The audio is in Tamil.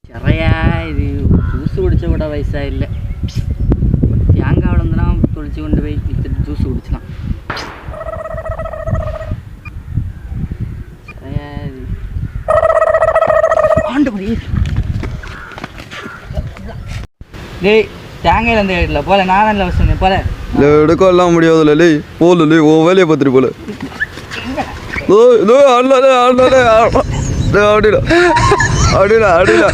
நிறையா இது ஜூஸ் குடிச்ச கூட வயசாக இல்லை. தேங்காய் விழுந்துனா தொளிச்சு கொண்டு போய் விற்றுட்டு ஜூஸ் குடிச்சலாம். ஆண்டுபடி டேய் தேங்காயில் அந்த இடத்துல போல நான் இல்லை வசந்தேன் போல எடுக்கலாம் முடியாதுல்ல லே போல லே ஓ வேலையை பார்த்துட்டு போல அப்படிடா அப்படிடா அப்படிடா